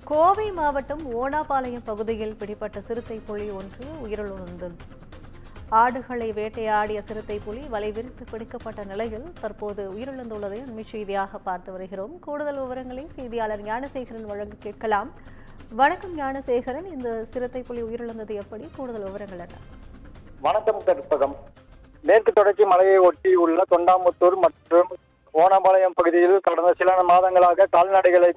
கோவை மாவட்டம் ஓனாபாளையம் பகுதியில் பிடிபட்ட சிறுத்தை புலி ஒன்று உயிரிழந்தது. ஆடுகளை வேட்டையாடிய சிறுத்தை புலி வலை விரித்து பிடிக்கப்பட்ட நிலையில் தற்போது உயிரிழந்துள்ளதை அண்மை செய்தியாக பார்த்து வருகிறோம். கூடுதல் விவரங்களை செய்தியாளர் ஞானசேகரன் வழங்க கேட்கலாம். வணக்கம் ஞானசேகரன், இந்த சிறுத்தை புலி உயிரிழந்தது எப்படி? கூடுதல் விவரங்கள் என்ன? வணக்கம் கற்பகம். மேற்கு தொடர்ச்சி மலையை ஒட்டி உள்ள தொண்டாமுத்தூர் மற்றும் ஓனாபாளையம் பகுதியில் கடந்த சில மாதங்களாக கால்நடைகளை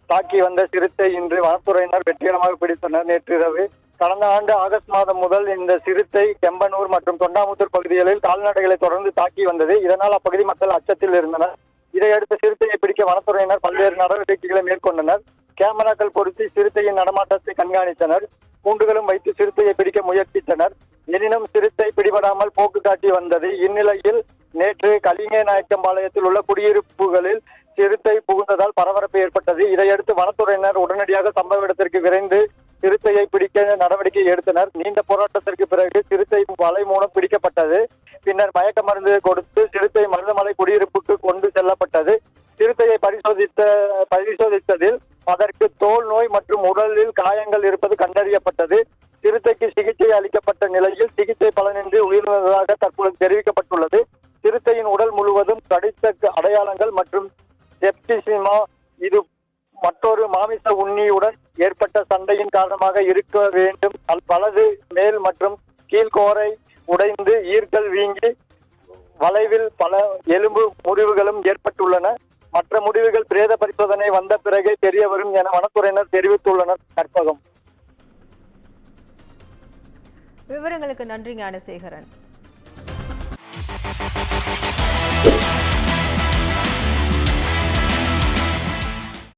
தாக்கி வந்த சிறுத்தை இன்று வனத்துறையினர் வெற்றிகரமாக பிடித்தனர். நேற்றிரவு கடந்த ஆண்டு ஆகஸ்ட் மாதம் முதல் இந்த சிறுத்தை கெம்பனூர் மற்றும் தொண்டாமுத்தூர் பகுதிகளில் கால்நடைகளை தொடர்ந்து தாக்கி வந்தது. இதனால் அப்பகுதி மக்கள் அச்சத்தில் இருந்தனர். இதையடுத்து சிறுத்தையை பிடிக்க வனத்துறையினர் பல்வேறு நடவடிக்கைகளை மேற்கொண்டனர். கேமராக்கள் பொருத்தி சிறுத்தையின் நடமாட்டத்தை கண்காணித்தனர். கூண்டுகளும் வைத்து சிறுத்தையை பிடிக்க முயற்சித்தனர். எனினும் சிறுத்தை பிடிபடாமல் போக்கு காட்டி வந்தது. இந்நிலையில் நேற்று கலிங்கநாயக்கம்பாளையத்தில் உள்ள குடியிருப்புகளில் சிறுத்தை புகுந்ததால் பரபரப்பு ஏற்பட்டது. இதையடுத்து வனத்துறையினர் உடனடியாக சம்பவ இடத்திற்கு விரைந்து சிறுத்தையை பிடிக்க நடவடிக்கை எடுத்தனர். நீண்ட போராட்டத்திற்கு பிறகு சிறுத்தை வலை மூலம் பிடிக்கப்பட்டது. பின்னர் மயக்க மருந்து கொடுத்து சிறுத்தை மருதமலை குடியிருப்புக்கு கொண்டு செல்லப்பட்டது. சிறுத்தையை பரிசோதித்ததில் அதற்கு தோல் நோய் மற்றும் உடலில் காயங்கள் இருப்பது கண்டறியப்பட்டது. சிறுத்தைக்கு சிகிச்சை அளிக்கப்பட்ட நிலையில் சிகிச்சை பலனின்றி உயிரிழந்ததாக தற்போது தெரிவிக்கப்பட்டுள்ளது. சிறுத்தையின் உடல் முழுவதும் கடித்த அடையாளங்கள் மற்றும் செப்டிசிமா, இது மற்றொரு மாமிச உண்ணியுடன் ஏற்பட்ட சண்டையின் காரணமாக இருக்க வேண்டும். வலது மேல் மற்றும் கீழ்கோரை உடைந்து ஈர்கள் வீங்கி வளைவில் பல எலும்பு முறிவுகளும் ஏற்பட்டுள்ளன. மற்ற முடிவுகள் பிரேத பரிசோதனை வந்த பிறகே தெரிய வரும் என வனத்துறையினர் தெரிவித்துள்ளனர். கற்பகம். விவரங்களுக்கு நன்றி ஞானசேகரன்.